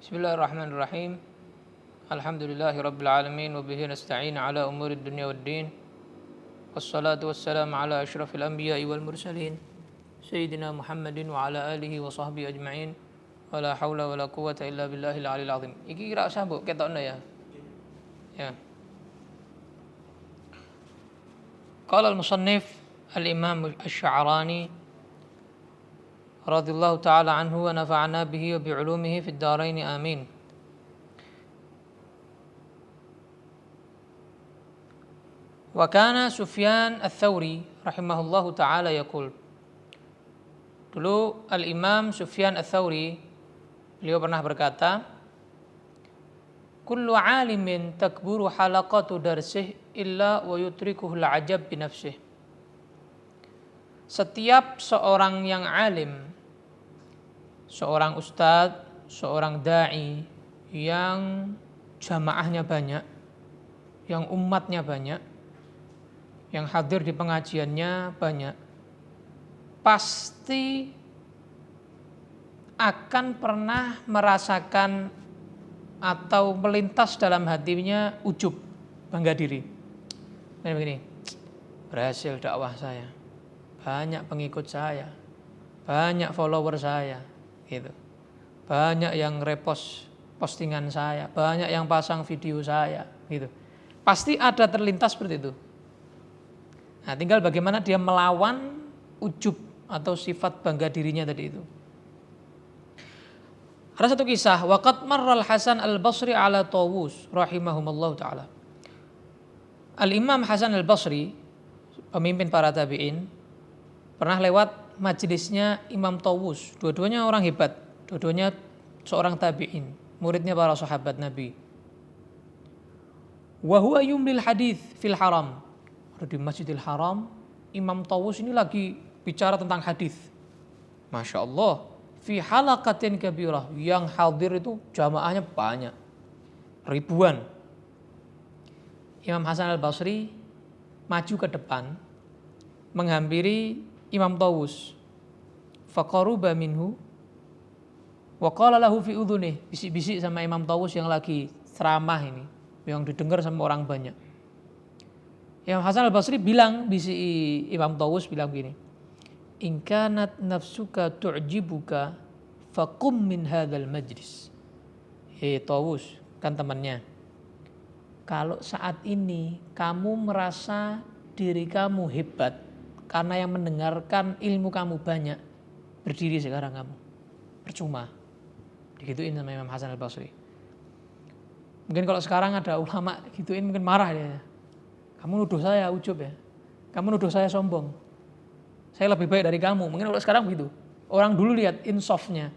Bismillahirrahmanirrahim. Alhamdulillahi rabbil alamin wa bihi nasta'in ala umuri dunya waddin. Wassalatu wassalamu ala asyrafil anbiya'i wal mursalin Sayyidina Muhammadin wa ala alihi wa sahbihi ajma'in. Wa la hawla wa la quwwata illa billahil aliyil azim. Iki kira sambuk ketokno ya. Ya. Qala al-musannif al-imam asy-Sya'rani radhiyallahu ta'ala anhu wa nafa'ana bihi wa bi'ulumihi fid dharain amin. Wa kana Sufyan ats-Tsauri rahimahullahu ta'ala yaqul. Dulu al-Imam Sufyan ats-Tsauri beliau pernah berkata, kullu 'alimin takburu halaqatu darsih illa wa yutrikuhu al-'ajab bi nafsihi. Setiap seorang yang alim, seorang ustadz, seorang da'i yang jamaahnya banyak, yang umatnya banyak, yang hadir di pengajiannya banyak, pasti akan pernah merasakan atau melintas dalam hatinya ujub, bangga diri. Begini, berhasil dakwah saya, banyak pengikut saya, banyak follower saya, gitu. Banyak yang repost postingan saya, banyak yang pasang video saya, gitu. Pasti ada terlintas seperti itu. Nah, tinggal bagaimana dia melawan ujub atau sifat bangga dirinya tadi itu. Ada satu kisah, waqad marral Hasan al-Basri ala Tawus rahimahumallahu taala. Al-Imam Hasan al-Basri, pemimpin para tabi'in, pernah lewat majelisnya Imam Tawus. Dua-duanya orang hebat, dua-duanya seorang tabi'in, muridnya para sahabat Nabi. Wa huwa yumlil hadits fil haram. Ada di Masjidil Haram, Imam Tawus ini lagi bicara tentang hadis. Masya Allah, fi halaqatin kabirah, yang hadir itu jamaahnya banyak, ribuan. Imam Hasan al-Basri maju ke depan, menghampiri Imam Tawus. Faqaruba minhu wa qala lahu fi udhunih, bisik-bisik sama Imam Tawus yang lagi ceramah ini, yang didengar sama orang banyak. Imam Hasan al-Basri bilang, bisik Imam Tawus bilang gini, in kanat nafsuka tu'jibuka faqum min hadzal majlis. Tawus, kan temannya, kalau saat ini kamu merasa diri kamu hebat karena yang mendengarkan ilmu kamu banyak, berdiri sekarang kamu, percuma. Digituin sama Imam Hasan al-Basri. Mungkin kalau sekarang ada ulama gituin mungkin marah dia. Kamu nuduh saya ujub ya, kamu nuduh saya sombong, saya lebih baik dari kamu. Mungkin kalau sekarang begitu. Orang dulu lihat insafnya,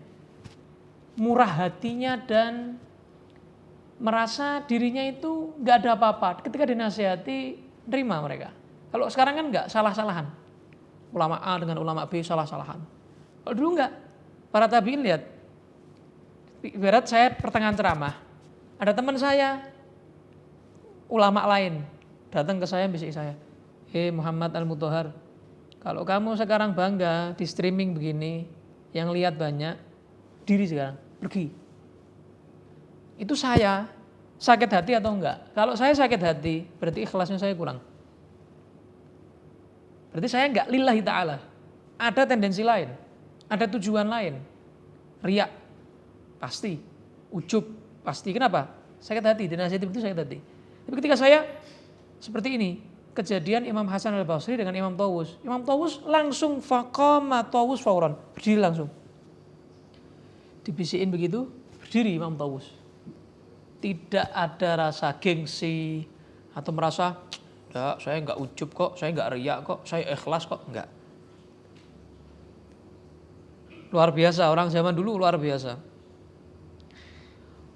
murah hatinya, dan merasa dirinya itu gak ada apa-apa. Ketika dinasihati, nerima mereka. Kalau sekarang kan gak, salah-salahan. Ulama A dengan ulama B salah-salahan. Kalau dulu enggak. Para tabi'in lihat, ibarat saya pertengahan ceramah, ada teman saya, ulama lain, datang ke saya, bisik saya, Muhammad Al-Mutahhar, kalau kamu sekarang bangga di streaming begini, yang lihat banyak, diri sekarang, pergi. Itu saya sakit hati atau enggak? Kalau saya sakit hati, berarti ikhlasnya saya kurang. Berarti saya enggak lillahi ta'ala. Ada tendensi lain, ada tujuan lain. Riya, pasti. Ujub, pasti. Kenapa? Sakit hati, dinasihati itu sakit hati. Tapi ketika saya seperti ini, kejadian Imam Hasan al-Basri dengan Imam Tawus. Imam Tawus langsung faqama Tawus fauran, berdiri langsung. Dibisikin begitu, berdiri Imam Tawus. Tidak ada rasa gengsi atau merasa, enggak, saya enggak ujub kok, saya enggak riya kok, saya ikhlas kok, enggak. Luar biasa, orang zaman dulu luar biasa.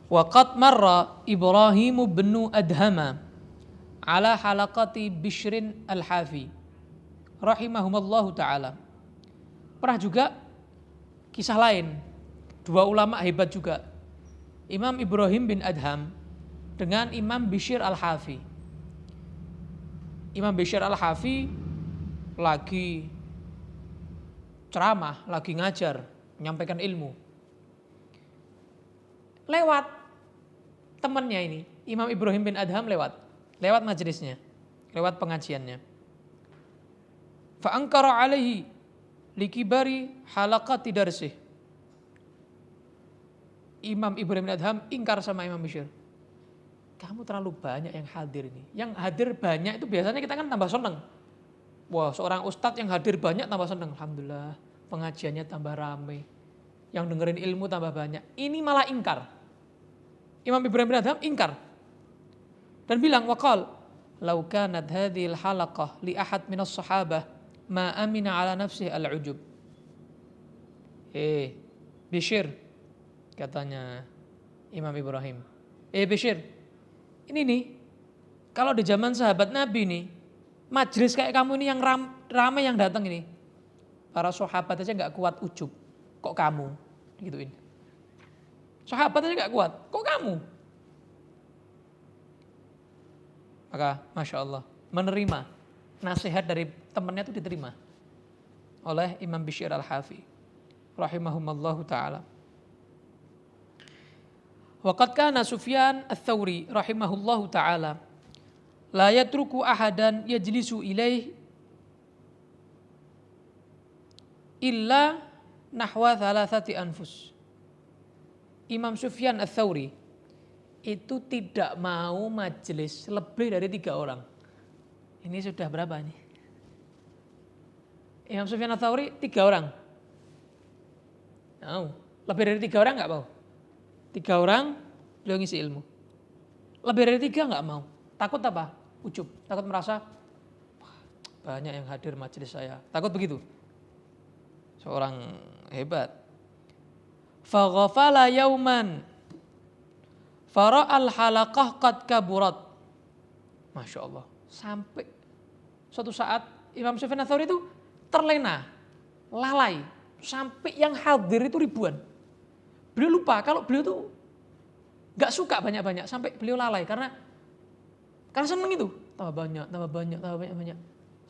Wa qad marra Ibrahim bin Adhama ala halaqati Bishrin al-Hafi rahimahumallahu ta'ala. Pernah juga kisah lain, dua ulama hebat juga, Imam Ibrahim bin Adham dengan Imam Bishr al-Hafi. Imam Bishr al-Hafi lagi ceramah, lagi ngajar, menyampaikan ilmu. lewat temannya ini, Imam Ibrahim bin Adham lewat majelisnya, lewat pengajiannya. Fa ankara alaihi likibari halaqati darsih. Imam Ibrahim bin Adham ingkar sama Imam Bishr. Kamu terlalu banyak yang hadir ini. Yang hadir banyak itu biasanya kita kan tambah seneng. Wah, seorang ustadz yang hadir banyak tambah seneng. Alhamdulillah, pengajiannya tambah ramai. Yang dengerin ilmu tambah banyak. Ini malah ingkar. Imam Ibrahim bin Adham ingkar. Dan bilang, waqal, "Lau kanat hadhil halaqah li ahad minas sahabah, ma amina ala nafsih al-ujub." Bishr, katanya Imam Ibrahim. Bishr, ini nih, kalau di zaman sahabat Nabi nih, majelis kayak kamu ini yang ramai yang datang ini, para sahabat aja nggak kuat ujub, kok kamu gituin. Sahabat aja nggak kuat, kok kamu? Maka Masya Allah, menerima nasihat dari temannya itu diterima oleh Imam Bishr al-Hafi rahimahumallahu ta'ala. Waqad kana Sufyan ats-Tsauri rahimahullahu ta'ala la yatruku ahadan yajlisu ilaih illa nahwa thalathati anfus. Imam Sufyan ats-Tsauri itu tidak mau majelis lebih dari 3 orang. Ini sudah berapa ini? Imam Sufyan ats-Tsauri 3 orang. Lebih dari 3 orang enggak mau. 3 orang beliau ngisi ilmu. Lebih dari 3 enggak mau. Takut apa? Ujub. Takut merasa banyak yang hadir majelis saya. Takut begitu. Seorang hebat. Faghafala yauman fara'al halaqah qad kaburat. Masya Allah. Sampai suatu saat Imam Sufyan ats-Tsauri itu terlena, lalai. Sampai yang hadir itu ribuan. Beliau lupa kalau beliau tuh gak suka banyak-banyak. Sampai beliau lalai karena senang itu. Tambah banyak.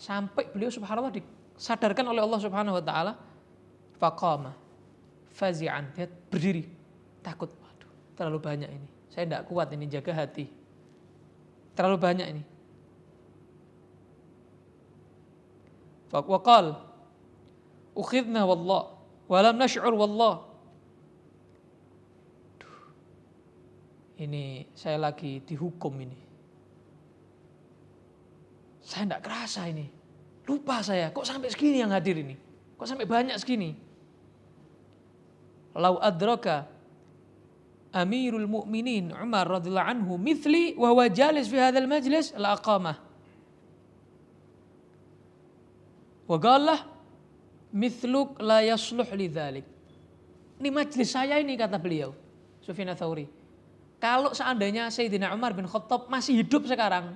Sampai beliau subhanallah disadarkan oleh Allah subhanahu wa ta'ala. Faqama fazi'an. Dia berdiri. Takut. Waduh, terlalu banyak ini. Saya tidak kuat ini jaga hati. Terlalu banyak ini. Waqal ukhidna wallah walam nash'ur wallah. Ini saya lagi dihukum ini. Saya tidak kerasa ini. Lupa saya, kok sampai segini yang hadir ini? Kok sampai banyak segini? Lau adraka Amirul Mukminin Umar radhiyallahu anhu mithli wa huwa jalis fi hadzal majlis la aqamah. Wa qala mithluk la yasluh lidzalik. Ini majlis saya ini kata beliau, Sufyan ats-Tsauri. Kalau seandainya Sayyidina Umar bin Khattab masih hidup sekarang,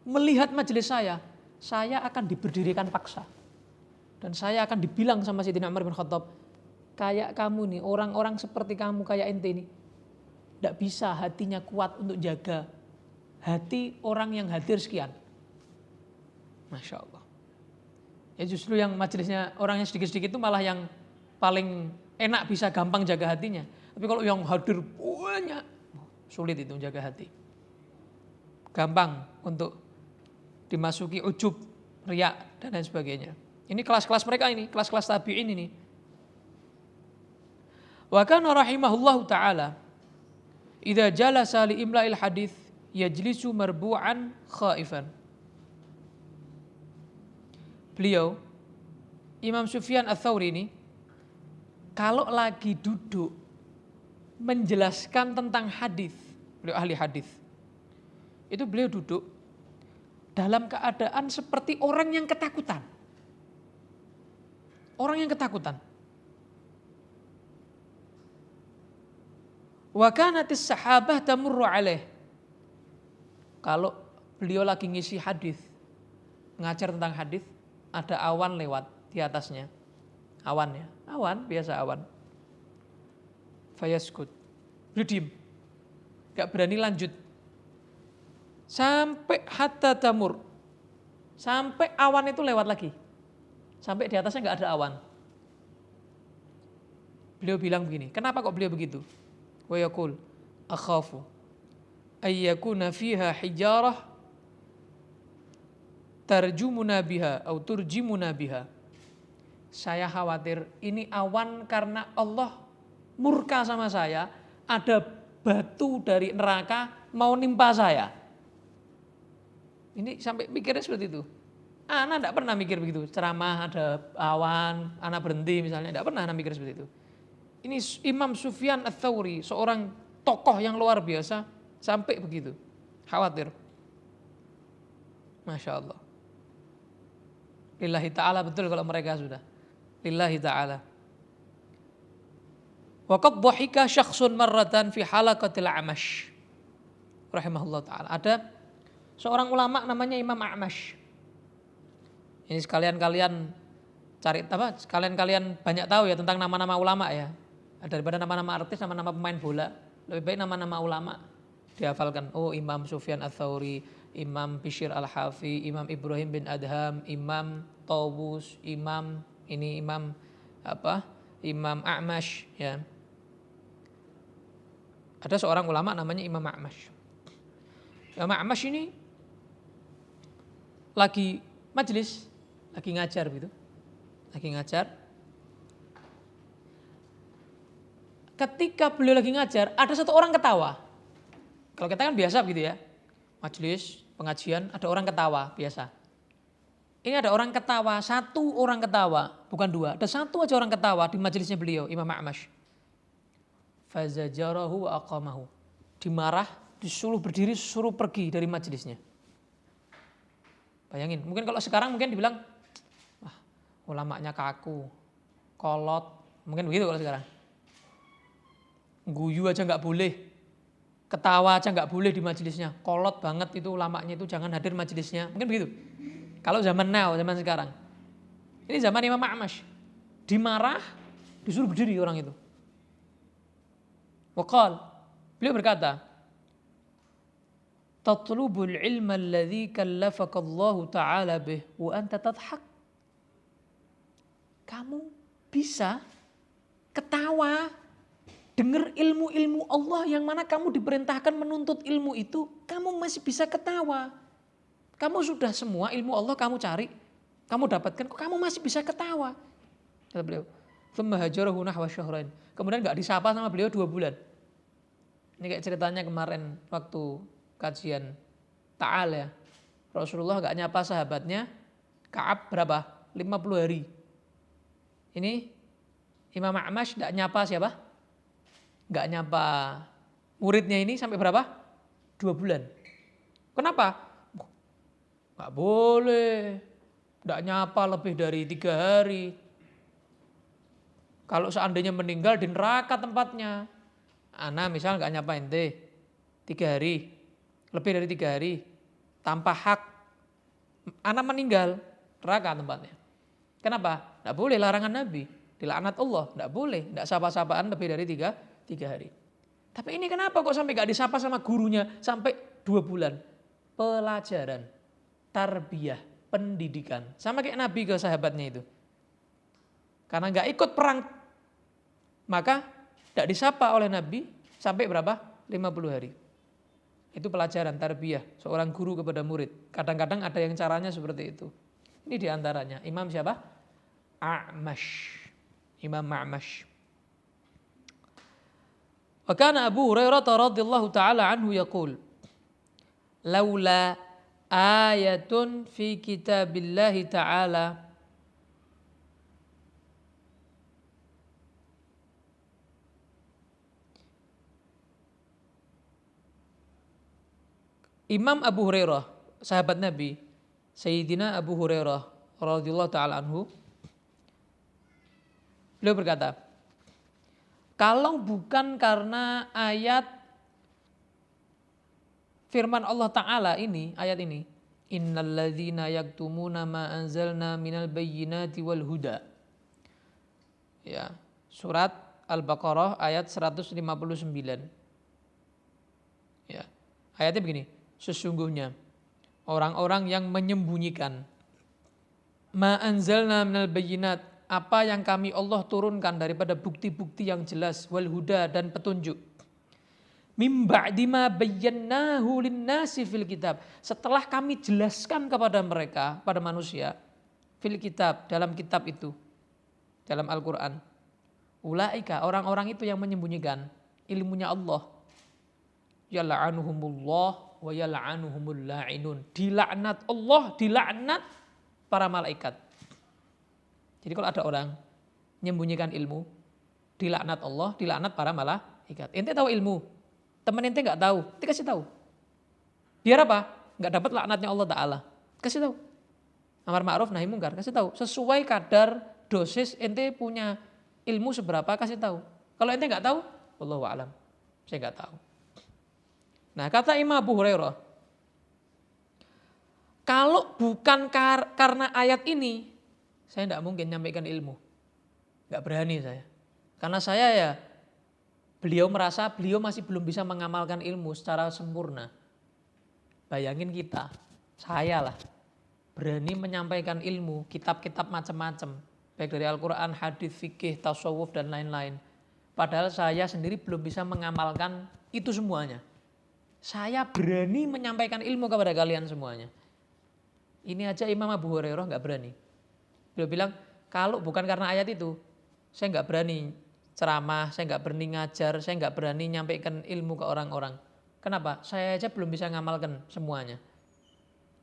melihat majelis saya akan diberdirikan paksa. Dan saya akan dibilang sama Sayyidina Umar bin Khattab, kayak kamu nih, orang-orang seperti kamu, kayak ente nih, tidak bisa hatinya kuat untuk jaga hati orang yang hadir sekian. Masya Allah. Ya justru yang majelisnya orangnya sedikit-sedikit itu malah yang paling enak bisa gampang jaga hatinya. Tapi kalau yang hadir banyak, sulit itu menjaga hati. Gampang untuk dimasuki ujub, riya dan lain sebagainya. Ini kelas-kelas mereka ini, kelas-kelas tabi'in ini. Wa kana rahimahullahu ta'ala idza jalasa li imla'il hadits yajlisu marbu'an khaifan. Beliau Imam Sufyan ats-Tsauri ini kalau lagi duduk menjelaskan tentang hadis, beliau ahli hadis. Itu beliau duduk dalam keadaan seperti orang yang ketakutan. Orang yang ketakutan. Wa kanatis sahabah tamurru alaih. Kalau beliau lagi ngisi hadis, ngajar tentang hadis, ada awan lewat di atasnya. Awan ya, awan biasa awan. Fayaskut. Beliau diem. Gak berani lanjut. Sampai hatta tamur. Sampai awan itu lewat lagi. Sampai di atasnya gak ada awan. Beliau bilang begini, kenapa kok beliau begitu? Wa yaqul akhafu ayyakuna fiha hijarah tarjumuna biha atau turjimuna biha. Saya khawatir ini awan karena Allah murka sama saya, ada batu dari neraka mau nimpa saya. Ini sampai mikirnya seperti itu. Ana tidak pernah mikir begitu, ceramah ada awan, ana berhenti misalnya, tidak pernah ana mikir seperti itu. Ini Imam Sufyan Ats-Tsauri, seorang tokoh yang luar biasa, sampai begitu, khawatir. Masya Allah. Lillahi ta'ala betul kalau mereka sudah. Lillahi ta'ala. Wa qad dhahika syakhsun marratan fi halaqatil A'mash. Rahimahullah ta'ala. Ada seorang ulama namanya Imam A'mash. Ini sekalian kalian cari apa? Sekalian kalian banyak tahu ya tentang nama-nama ulama ya. Daripada nama-nama artis, nama-nama pemain bola, lebih baik nama-nama ulama dihafalkan. Oh, Imam Sufyan Ats-Tsauri, Imam Bishr Al-Hafi, Imam Ibrahim bin Adham, Imam Tawus, Imam A'mash ya. Ada seorang ulama namanya Imam A'mash. Imam A'mash ini lagi majelis, lagi ngajar gitu. Lagi ngajar. Ketika beliau lagi ngajar, ada satu orang ketawa. Kalau kita kan biasa begitu ya. Majelis, pengajian, ada orang ketawa, biasa. Ini ada orang ketawa, satu orang ketawa, bukan dua. Ada satu aja orang ketawa di majelisnya beliau, Imam A'mash. Fazajarahu wa aqamahu. Dimarah, disuruh berdiri, suruh pergi dari majelisnya. Bayangin, mungkin kalau sekarang mungkin dibilang, wah ulamanya kaku, kolot, mungkin begitu kalau sekarang. Guyu aja nggak boleh, ketawa aja nggak boleh di majelisnya, kolot banget itu ulamanya itu, jangan hadir majelisnya, mungkin begitu. Kalau zaman now, zaman sekarang. Ini zaman Imam A'mash. Dimarah, disuruh berdiri orang itu. Waqal, beliau berkata, tatlubul ilma alladhi kallafakallahu ta'ala bih wa anta tadhak. Kamu bisa ketawa, dengar ilmu-ilmu Allah yang mana kamu diperintahkan menuntut ilmu itu, kamu masih bisa ketawa. Kamu sudah semua ilmu Allah kamu cari, kamu dapatkan, kok kamu masih bisa ketawa? Kata beliau. Tsumma hajarahu nahwa syahrain. Kemudian enggak disapa sama beliau 2 bulan. Ini kayak ceritanya kemarin waktu kajian Ta'al ya. Rasulullah enggak nyapa sahabatnya Ka'ab berapa? 50 hari. Ini Imam A'mash enggak nyapa siapa? Enggak nyapa muridnya ini sampai berapa? 2 bulan. Kenapa? Nggak boleh, nggak nyapa lebih dari 3 hari. Kalau seandainya meninggal di neraka tempatnya. Ana misal nggak nyapa ente 3 hari, lebih dari 3 hari, tanpa hak. Ana meninggal, neraka tempatnya. Kenapa? Nggak boleh, larangan Nabi, dilaknat Allah, nggak boleh, nggak sapa-sapaan lebih dari 3 hari. Tapi ini kenapa kok sampai nggak disapa sama gurunya sampai 2 bulan? Pelajaran. Tarbiyah, pendidikan. Sama kayak Nabi ke sahabatnya itu. Karena gak ikut perang, maka gak disapa oleh Nabi sampai berapa? 50 hari. Itu pelajaran tarbiyah, seorang guru kepada murid. Kadang-kadang ada yang caranya seperti itu. Ini diantaranya. Imam siapa? A'mash. Imam A'mash. Wa kana Abu Hurairah radhiyallahu ta'ala anhu yaqul, laula ayatun fi kitabillahi ta'ala Imam Abu Hurairah, sahabat Nabi, Sayyidina Abu Hurairah radhiyallahu ta'ala anhu, beliau berkata, kalau bukan karena ayat firman Allah Ta'ala ini, ayat ini, innalladzina yaktumuna ma anzalna minal bayyinati wal huda. Ya, surat Al-Baqarah ayat 159. Ya, ayatnya begini, sesungguhnya orang-orang yang menyembunyikan ma anzalna minal bayyinat, apa yang kami Allah turunkan daripada bukti-bukti yang jelas, wal huda dan petunjuk. Mim ba'di ma bayyanahu lin-nasi fil kitab. Setelah kami jelaskan kepada mereka, pada manusia, fil kitab, dalam kitab itu, dalam Al-Quran. Ulaika, orang-orang itu yang menyembunyikan ilmunya Allah. Yal'anuhumullah wa yal'anuhumul la'inun. Dilaknat Allah, dilaknat para malaikat. Jadi kalau ada orang menyembunyikan ilmu, dilaknat Allah, dilaknat para malaikat. Ente tahu ilmu, temen ente nggak tahu, ente kasih tahu. Biar apa? Nggak dapat laknatnya Allah Ta'ala. Kasih tahu. Amar ma'ruf nahi mungkar, kasih tahu. Sesuai kadar dosis ente punya ilmu seberapa, kasih tahu. Kalau ente nggak tahu, wallahu a'lam, saya nggak tahu. Nah, kata Imam Abu Hurairah, kalau bukan karena ayat ini, saya tidak mungkin nyampaikan ilmu. Nggak berani saya. Karena saya ya, beliau merasa beliau masih belum bisa mengamalkan ilmu secara sempurna. Bayangin kita, saya lah, berani menyampaikan ilmu, kitab-kitab macam-macam. Baik dari Al-Quran, hadis, fikih, tasawuf, dan lain-lain. Padahal saya sendiri belum bisa mengamalkan itu semuanya. Saya berani menyampaikan ilmu kepada kalian semuanya. Ini aja Imam Abu Hurairah nggak berani. Beliau bilang, kalau bukan karena ayat itu, saya nggak berani ceramah, saya nggak berani ngajar, saya nggak berani nyampaikan ilmu ke orang-orang. Kenapa? Saya aja belum bisa ngamalkan semuanya.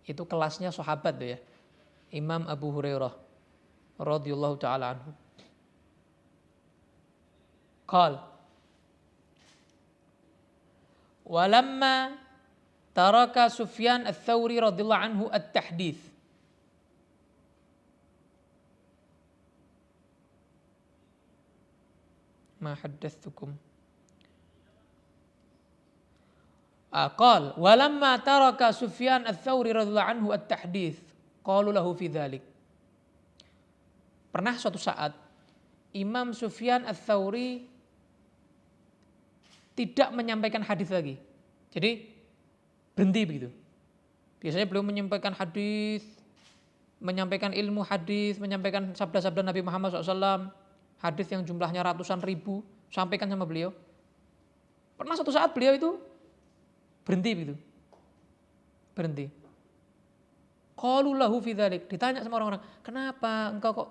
Itu kelasnya sahabat tuh ya. Imam Abu Hurairah radhiyallahu taala anhu. Qal walamma taraka Sufyan ats-Tsauri radhiyallahu anhu at-tahdits. Ma haddatsukum. Qal walamma taraka Sufyan ats-Tsauri radhiyallahu anhu at-tahdits qalu lahu fi dzalik. Pernah suatu saat Imam Sufyan ats-Tsauri tidak menyampaikan hadis lagi. Jadi berhenti begitu. Biasanya beliau menyampaikan hadis, menyampaikan ilmu hadis, menyampaikan sabda-sabda Nabi Muhammad SAW, hadis yang jumlahnya ratusan ribu, sampaikan sama beliau. Pernah suatu saat beliau itu berhenti begitu. Berhenti. Qalu lahu fi dzalik, ditanya sama orang-orang, kenapa engkau kok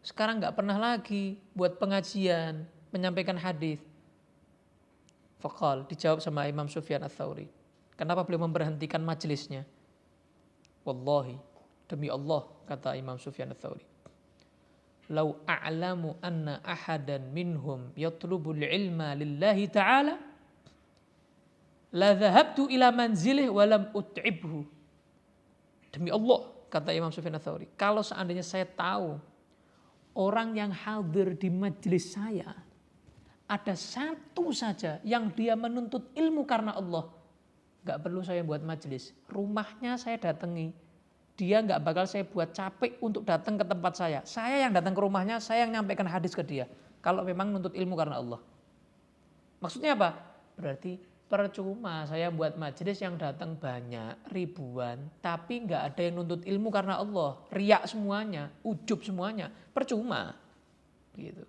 sekarang nggak pernah lagi buat pengajian, menyampaikan hadis? Faqal, dijawab sama Imam Sufyan ats-Tsauri. Kenapa beliau memberhentikan majelisnya? Wallahi, demi Allah, kata Imam Sufyan ats-Tsauri. Lau a'lamu anna ahadan minhum yatlubul ilma lillahi ta'ala la dhahabtu ila manzilih wa lam ut'ibhu. Demi Allah, kata Imam Sufyan ats-Tsauri, kalau seandainya saya tahu orang yang hadir di majelis saya ada satu saja yang dia menuntut ilmu karena Allah, gak perlu saya buat majelis, rumahnya saya datangi, dia gak bakal saya buat capek untuk datang ke tempat saya yang datang ke rumahnya, saya yang nyampaikan hadis ke dia, kalau memang nuntut ilmu karena Allah. Maksudnya apa? Berarti percuma saya buat majelis yang datang banyak, ribuan, tapi gak ada yang nuntut ilmu karena Allah, riak semuanya, ujub semuanya, percuma gitu.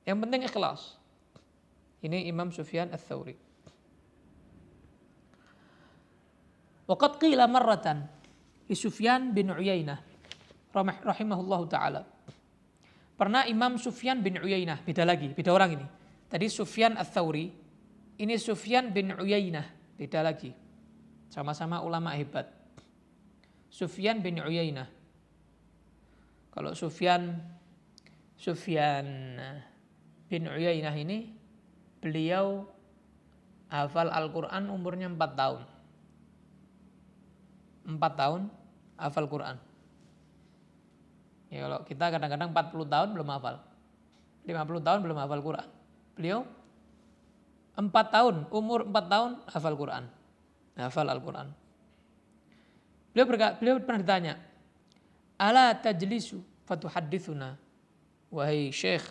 Yang penting ikhlas. Ini Imam Sufyan ats-Tsauri. Waqad qila marratan li Sufyan bin Uyainah rahimahullahu taala. Pernah Imam Sufyan bin Uyainah, beda lagi, beda orang ini. Tadi Sufyan ats-Tsauri, ini Sufyan bin Uyainah, beda lagi. Sama-sama ulama hebat. Sufyan bin Uyainah. Kalau Sufyan bin Uyainah ini, beliau hafal Al-Quran umurnya 4 tahun. 4 tahun hafal Quran. Ya, kalau kita kadang-kadang 40 tahun belum hafal. 50 tahun belum hafal Quran. Beliau 4 tahun, umur 4 tahun hafal Quran. Hafal Al-Quran. Beliau pernah ditanya, ala tajlisu fatuhaddithuna. Wahai Syekh,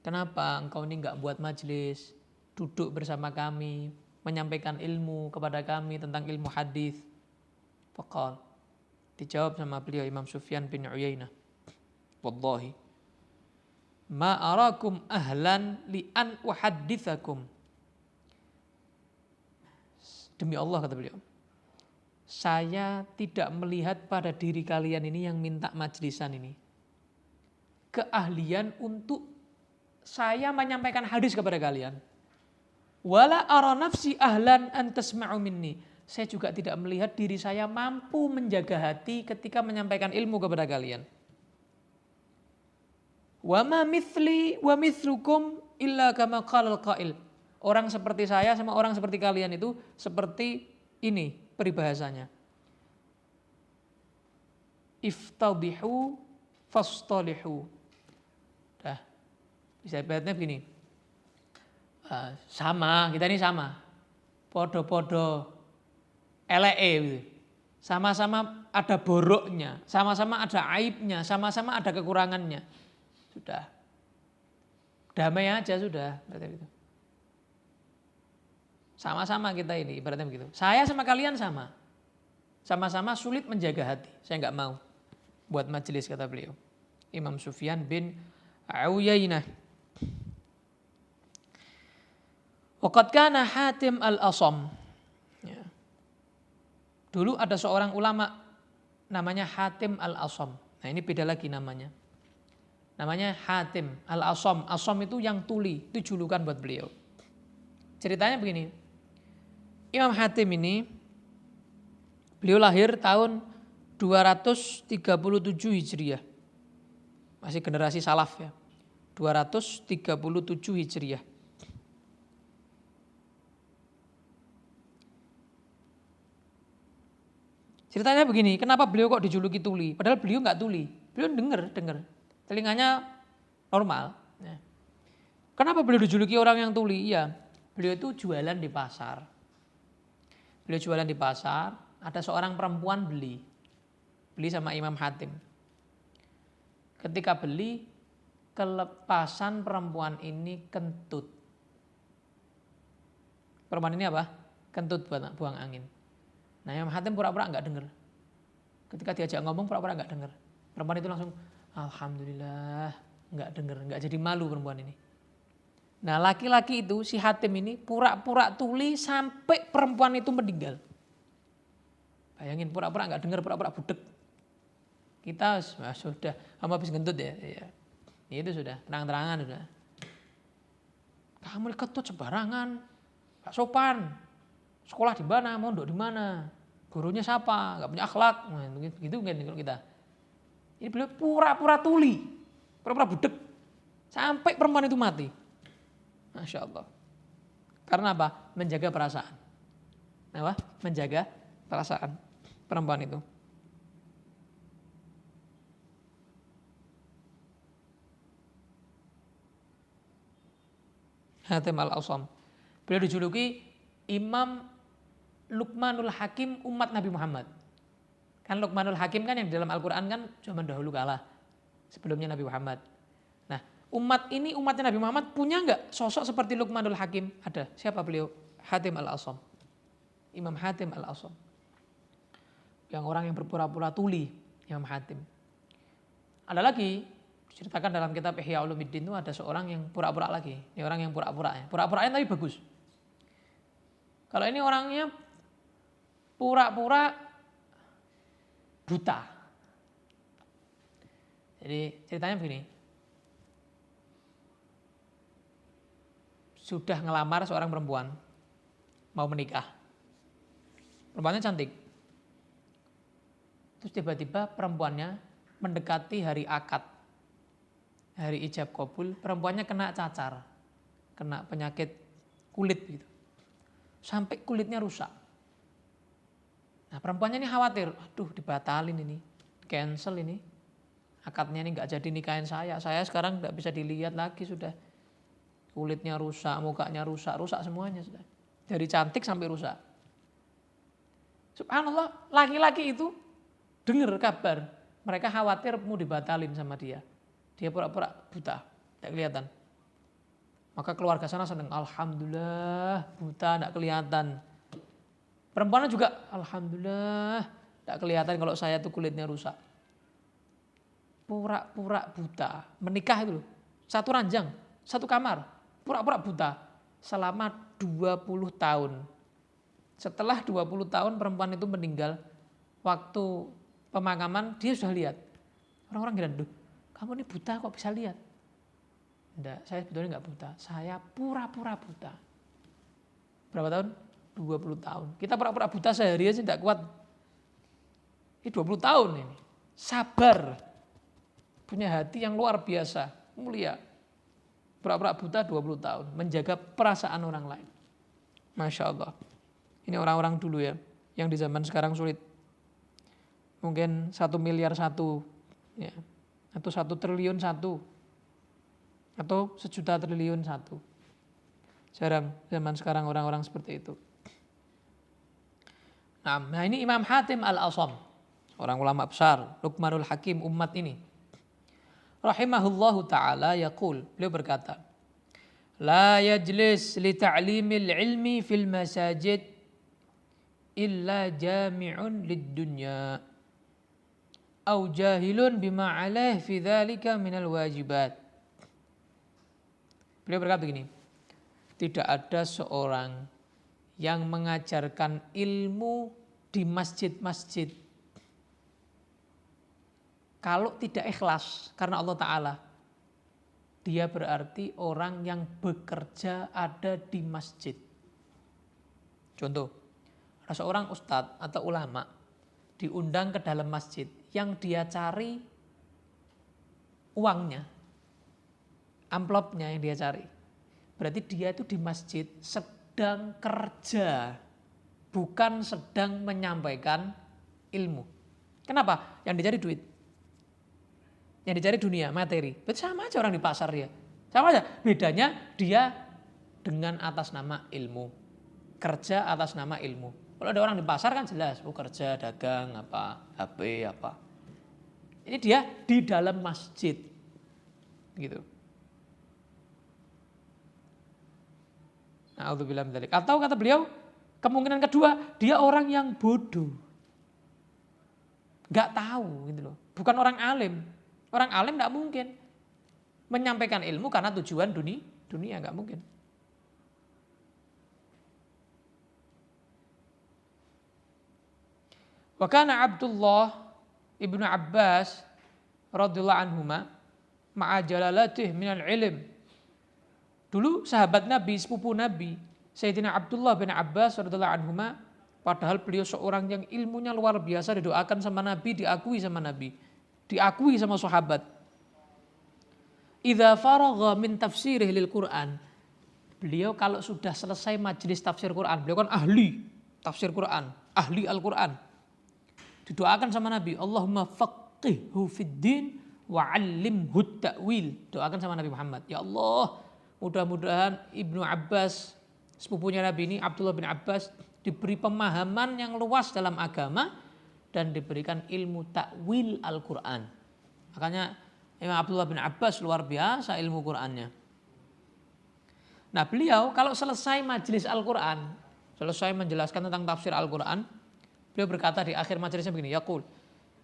kenapa engkau ini enggak buat majelis, duduk bersama kami, menyampaikan ilmu kepada kami tentang ilmu hadis? Faqal, dijawab sama beliau Imam Sufyan bin Uyainah, wallahi ma arakum ahlan li an uhadditsakum Demi Allah kata beliau, saya tidak melihat pada diri kalian ini yang minta majlisan ini keahlian untuk saya menyampaikan hadis kepada kalian. Wala ara nafsi ahlan an tasma'u minni. Saya juga tidak melihat diri saya mampu menjaga hati ketika menyampaikan ilmu kepada kalian. Wa ma mithli wa mithlukum illa kama qalal qail. Orang seperti saya sama orang seperti kalian itu seperti ini peribahasanya. Iftadihu fastalihu. Dah. Bisa ibaratnya begini. Sama, kita ini sama. Podo-podo eleke gitu. Sama-sama ada boroknya, sama-sama ada aibnya, sama-sama ada kekurangannya. Sudah. Damai aja sudah, berarti itu. Sama-sama kita ini, ibaratnya begitu. Saya sama kalian sama. Sama-sama sulit menjaga hati. Saya enggak mau buat majelis, kata beliau. Imam Sufyan bin Uyainah. Waqad kana Hatim al-Asam. Ya. Dulu ada seorang ulama namanya Hatim al-Asam. Nah ini beda lagi namanya. Namanya Hatim al-Asam. Asam itu yang tuli, itu julukan buat beliau. Ceritanya begini. Imam Hatim ini beliau lahir tahun 237 Hijriah. Masih generasi salaf ya. 237 Hijriah. Ceritanya begini, kenapa beliau kok dijuluki tuli? Padahal beliau nggak tuli, beliau dengar, telinganya normal. Ya. Kenapa beliau dijuluki orang yang tuli? Iya, beliau itu jualan di pasar. Beliau jualan di pasar, ada seorang perempuan beli sama Imam Hatim. Ketika beli, kelepasan perempuan ini kentut. Perempuan ini apa? Kentut buang angin. Nah Imam Hatim pura-pura enggak dengar. Ketika diajak ngomong pura-pura enggak dengar. Perempuan itu langsung alhamdulillah enggak dengar, enggak jadi malu perempuan ini. Nah laki-laki itu si Hatim ini pura-pura tuli sampai perempuan itu meninggal. Bayangin pura-pura enggak dengar, pura-pura budek. Kita sudah habis ngentut ya. Itu sudah terang-terangan sudah. Kamu ketut sembarangan, gak sopan. Sekolah di mana, mondok di mana, gurunya siapa, nggak punya akhlak, gitu kan kalau kita. Ini beliau pura-pura tuli, pura-pura budek, sampai perempuan itu mati. Masya Allah. Karena apa? Menjaga perasaan. Apa? Menjaga perasaan perempuan itu. Hatim al-Asam. Beliau dijuluki Imam Luqmanul Hakim umat Nabi Muhammad. Kan Luqmanul Hakim kan yang di dalam Al-Quran kan zaman dahulu kalah. Sebelumnya Nabi Muhammad. Nah umat ini umatnya Nabi Muhammad punya enggak sosok seperti Luqmanul Hakim? Ada. Siapa beliau? Hatim al-Asam. Imam Hatim al-Asam. Yang orang yang berpura-pura tuli. Imam Hatim. Ada lagi. Diceritakan dalam kitab Ihya Ulumuddin itu ada seorang yang pura-pura lagi. Ini orang yang pura-pura. Pura-puranya tapi bagus. Kalau ini orangnya pura-pura buta. Jadi ceritanya begini. Sudah ngelamar seorang perempuan. Mau menikah. Perempuannya cantik. Terus tiba-tiba perempuannya mendekati hari akad. Hari ijab kabul. Perempuannya kena cacar. Kena penyakit kulit gitu. Sampai kulitnya rusak. Nah perempuannya ini khawatir, aduh dibatalin ini, cancel ini, akadnya ini nggak jadi nikahin saya sekarang nggak bisa dilihat lagi sudah, kulitnya rusak, mukanya rusak semuanya sudah, dari cantik sampai rusak. Subhanallah, laki-laki itu dengar kabar, mereka khawatir mau dibatalin sama dia pura-pura buta, tidak kelihatan. Maka keluarga sana senang, alhamdulillah buta tidak kelihatan. Perempuannya juga alhamdulillah tidak kelihatan kalau saya tuh kulitnya rusak. Pura-pura buta, menikah itu loh, satu ranjang, satu kamar, pura-pura buta selama 20 tahun. Setelah 20 tahun perempuan itu meninggal, waktu pemakaman dia sudah lihat. Orang-orang bilang, "Duh, kamu ini buta kok bisa lihat?" Enggak, saya sebetulnya enggak buta. Saya pura-pura buta. Berapa tahun? 20 tahun. Kita pura-pura buta sehari aja enggak kuat. Ini 20 tahun ini. Sabar. Punya hati yang luar biasa, mulia. Pura-pura buta 20 tahun. Menjaga perasaan orang lain. Masya Allah. Ini orang-orang dulu ya. Yang di zaman sekarang sulit. Mungkin 1 miliar 1. Ya. Atau 1 triliun 1. Atau 1 juta triliun 1. Jarang zaman sekarang orang-orang seperti itu. Nah ini Imam Hatim Al-Asam. Orang ulama besar. Luqmanul Hakim umat ini. Rahimahullahu ta'ala yaqul. Beliau berkata. La yajlis li ta'limil ilmi fil masajid illa jami'un lid dunya. Au jahilun bima alaih fi dhalika minal wajibat. Beliau berkata begini, tidak ada seorang yang mengajarkan ilmu di masjid-masjid kalau tidak ikhlas karena Allah Ta'ala. Dia berarti orang yang bekerja ada di masjid. Contoh, ada seorang ustadz atau ulama diundang ke dalam masjid, yang dia cari uangnya, amplopnya yang dia cari. Berarti dia itu di masjid sedang kerja, bukan sedang menyampaikan ilmu. Kenapa? Yang dicari duit. Yang dicari dunia, materi. Berarti sama aja orang di pasar ya. Sama aja. Bedanya dia dengan atas nama ilmu. Kerja atas nama ilmu. Kalau ada orang di pasar kan jelas, kerja, dagang, apa, HP, apa. Ini dia di dalam masjid. Gitu. Na'udzubillah min dzalik. Atau kata beliau, kemungkinan kedua, dia orang yang bodoh. Gak tahu gitu loh. Bukan orang alim. Orang alim gak mungkin menyampaikan ilmu karena tujuan dunia gak mungkin. Wa kana Abdullah ibnu Abbas radhiyallahu anhuma ma'a jalalatih minal ilm. Dulu sahabat Nabi, sepupu Nabi, Sayyidina Abdullah bin Abbas radhiyallahu anhuma, padahal beliau seorang yang ilmunya luar biasa, didoakan sama Nabi, diakui sama Nabi, diakui sama sahabat. Idza faragha min tafsirih lil Quran. Beliau kalau sudah selesai majelis tafsir Quran, beliau kan ahli tafsir Quran, ahli Al-Quran. Didoakan sama Nabi, Allahumma faqihhu fid din wa 'allimhu ta'wil. Doakan sama Nabi Muhammad, ya Allah, mudah-mudahan Ibnu Abbas, sepupunya Nabi ini, Abdullah bin Abbas, diberi pemahaman yang luas dalam agama dan diberikan ilmu ta'wil Al-Quran. Makanya Imam Abdullah bin Abbas luar biasa ilmu Qurannya. Nah beliau kalau selesai majelis Al-Quran, selesai menjelaskan tentang tafsir Al-Quran, beliau berkata di akhir majelisnya begini, yaqul,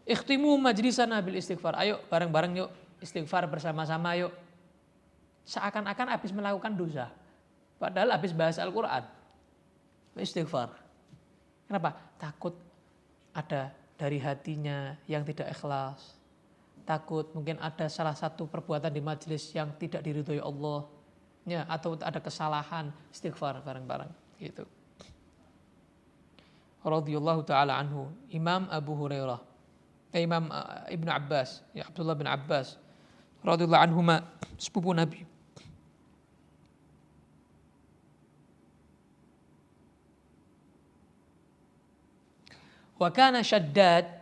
ikhtimu majlisana bil istighfar. Ayo bareng-bareng yuk istighfar bersama-sama yuk. Seakan-akan habis melakukan dosa. Padahal habis bahas Al-Quran. Istighfar. Kenapa? Takut ada dari hatinya yang tidak ikhlas. Takut mungkin ada salah satu perbuatan di majelis yang tidak diridhoi Allah. Ya, atau ada kesalahan. Istighfar bareng-bareng. Gitu. Radhiyallahu ta'ala anhu. Imam Abu Hurairah. Imam Ibnu Abbas. Ya, Abdullah bin Abbas. Radhiyallahu anhuma. Sepupu Nabi. Wa kana Shaddad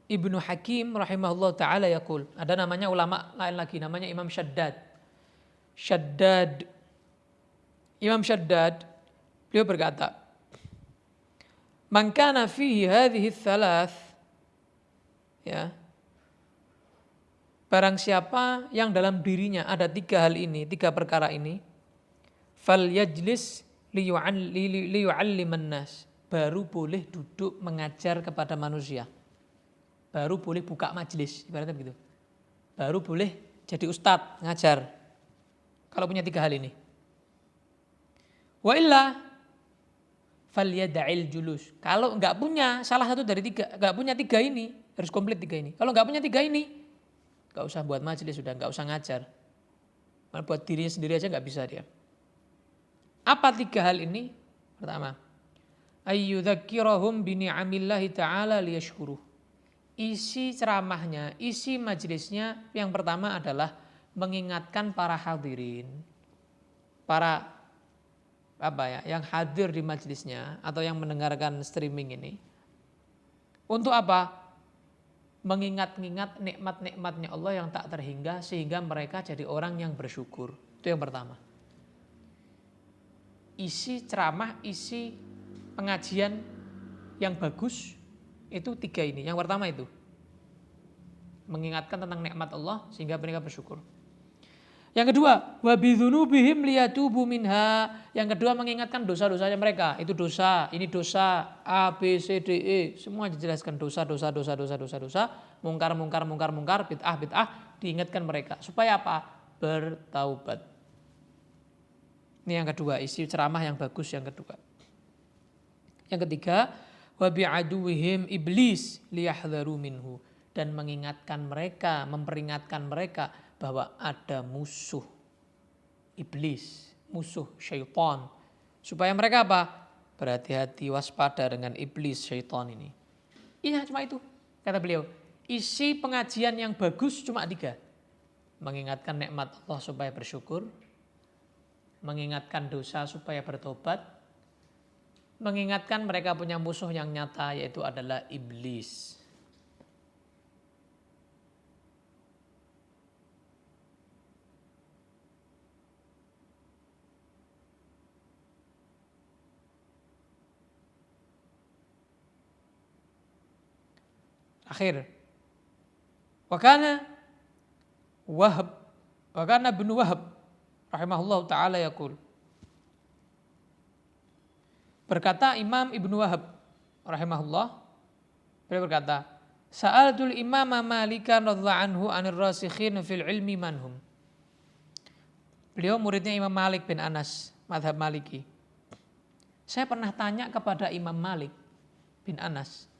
Ibnu Hakim rahimahullah ta'ala yaqul. Ada namanya ulama lain lagi, namanya Imam Shaddad. Imam Shaddad, beliau berkata, man kana fihi hadhihi thalath, ya, barang siapa yang dalam dirinya ada 3 hal ini, 3 perkara ini, fal yajlis liyu'alliman nas, baru boleh duduk mengajar kepada manusia. Baru boleh buka majelis, ibaratnya begitu. Baru boleh jadi ustadz, ngajar. Kalau punya 3 hal ini. Wa illa falyada'il julus. Kalau nggak punya salah satu dari tiga, nggak punya tiga ini, harus komplit tiga ini. Kalau nggak punya tiga ini, nggak usah buat majelis, sudah nggak usah ngajar. Malah buat dirinya sendiri aja nggak bisa dia. Apa tiga hal ini? Pertama, ayyudzakirahum bini'amillahi ta'ala liyashkuruh. Isi ceramahnya, isi majelisnya yang pertama adalah mengingatkan para hadirin, para yang hadir di majelisnya atau yang mendengarkan streaming ini. Untuk apa? Mengingat-ingat nikmat-nikmatnya Allah yang tak terhingga sehingga mereka jadi orang yang bersyukur. Itu yang pertama. Isi ceramah, isi pengajian yang bagus itu tiga ini. Yang pertama itu mengingatkan tentang nikmat Allah sehingga mereka bersyukur. Yang kedua, wa bidzunubihim liyatubu minha. Yang kedua mengingatkan dosa-dosanya mereka. Itu dosa, ini dosa A B C D E, semua dijelaskan dosa, mungkar, bid'ah, diingatkan mereka. Supaya apa? Bertaubat. Ini yang kedua, isi ceramah yang bagus yang kedua. Yang ketiga, wa bi'aduwihim iblis liyahdharu minhu, dan mengingatkan mereka, memperingatkan mereka bahwa ada musuh iblis, musuh syaitan. Supaya mereka apa? Berhati-hati, waspada dengan iblis syaitan ini. Iya, cuma itu. Kata beliau, isi pengajian yang bagus cuma tiga. Mengingatkan nikmat Allah supaya bersyukur, mengingatkan dosa supaya bertobat, mengingatkan mereka punya musuh yang nyata yaitu adalah iblis. Akhir. Wakana Ibnu Wahab rahimahullah ta'ala yaqul. Berkata Imam Ibnu Wahab rahimahullah, beliau berkata, Sa'altul Imam Malikan radhiyallahu anhu 'anir rasikhin fil ilmi manhum. Beliau muridnya Imam Malik bin Anas, mazhab Maliki. Saya pernah tanya kepada Imam Malik bin Anas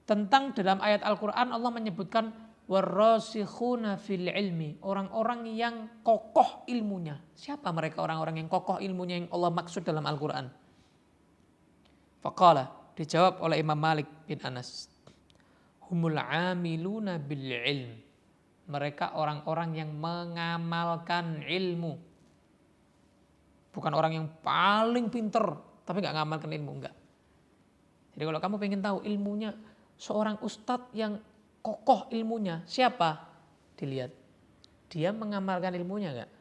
tentang dalam ayat Al-Quran Allah menyebutkan warrasikhuna fil ilmi, orang-orang yang kokoh ilmunya. Siapa mereka orang-orang yang kokoh ilmunya yang Allah maksud dalam Al-Quran? Faqala, dijawab oleh Imam Malik bin Anas, humul amiluna bil ilm, mereka orang-orang yang mengamalkan ilmu. Bukan orang yang paling pinter tapi gak ngamalkan ilmu, enggak. Jadi kalau kamu pengen tahu ilmunya seorang ustadz yang kokoh ilmunya, siapa? Dilihat. Dia mengamalkan ilmunya enggak?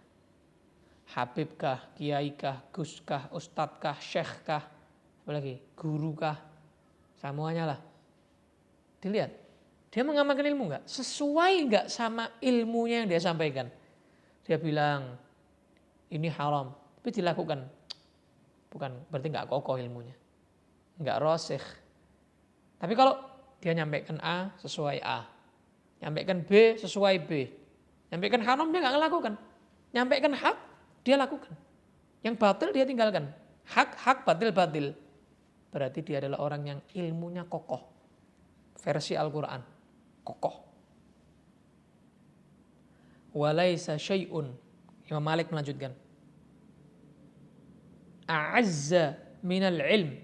Habib kah, kiai kah, gus kah, ustadz kah, syekh kah, apalagi guru kah, semuanya lah. Dilihat. Dia mengamalkan ilmu enggak? Sesuai enggak sama ilmunya yang dia sampaikan? Dia bilang, ini haram, tapi dilakukan. Bukan, berarti enggak kokoh ilmunya. Enggak rasikh. Tapi kalau dia nyampaikan A sesuai A, nyampaikan B sesuai B, nyampaikan haram dia nggak ngelakukan, nyampaikan hak dia lakukan, yang batil dia tinggalkan, hak batil. Berarti dia adalah orang yang ilmunya kokoh, versi Al-Quran kokoh. Walaisa syai'un, Imam Malik melanjutkan, a'azza minal ilm,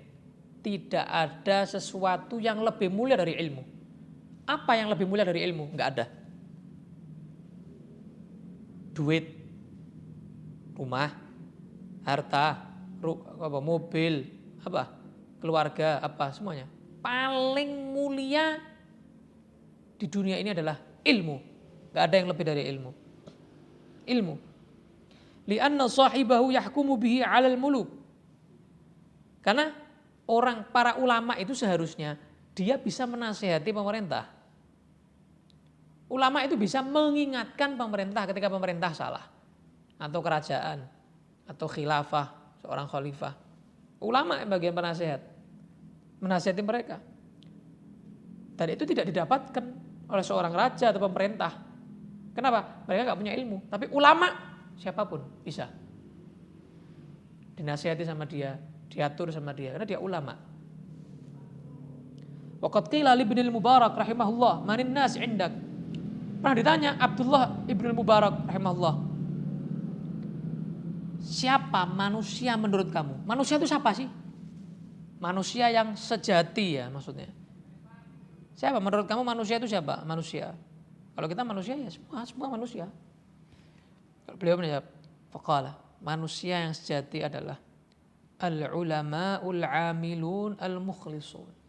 tidak ada sesuatu yang lebih mulia dari ilmu. Apa yang lebih mulia dari ilmu? Enggak ada. Duit, rumah, harta, mobil, keluarga, semuanya. Paling mulia di dunia ini adalah ilmu. Enggak ada yang lebih dari ilmu. Ilmu. Li'anna sahibahu yahkumu bihi 'alal muluk. Karena para ulama itu seharusnya dia bisa menasihati pemerintah. Ulama itu bisa mengingatkan pemerintah ketika pemerintah salah. Atau kerajaan. Atau khilafah, seorang khalifah. Ulama yang bagian penasihat. Menasihati mereka. Dan itu tidak didapatkan oleh seorang raja atau pemerintah. Kenapa? Mereka gak punya ilmu. Tapi ulama siapapun bisa. Dinasihati sama dia. diatur sama dia karena dia ulama. Waqad qila li Ibnul Mubarak rahimahullah, manin nas indak. Pernah ditanya Abdullah Ibnul Mubarak rahimahullah, siapa manusia menurut kamu? Manusia itu siapa sih? Manusia yang sejati ya maksudnya. Siapa menurut kamu manusia itu siapa? Manusia. Kalau kita manusia ya semua manusia. Kalau beliau menjawab, faqala, manusia yang sejati adalah al-ulama'ul 'amilun al-mukhlisun.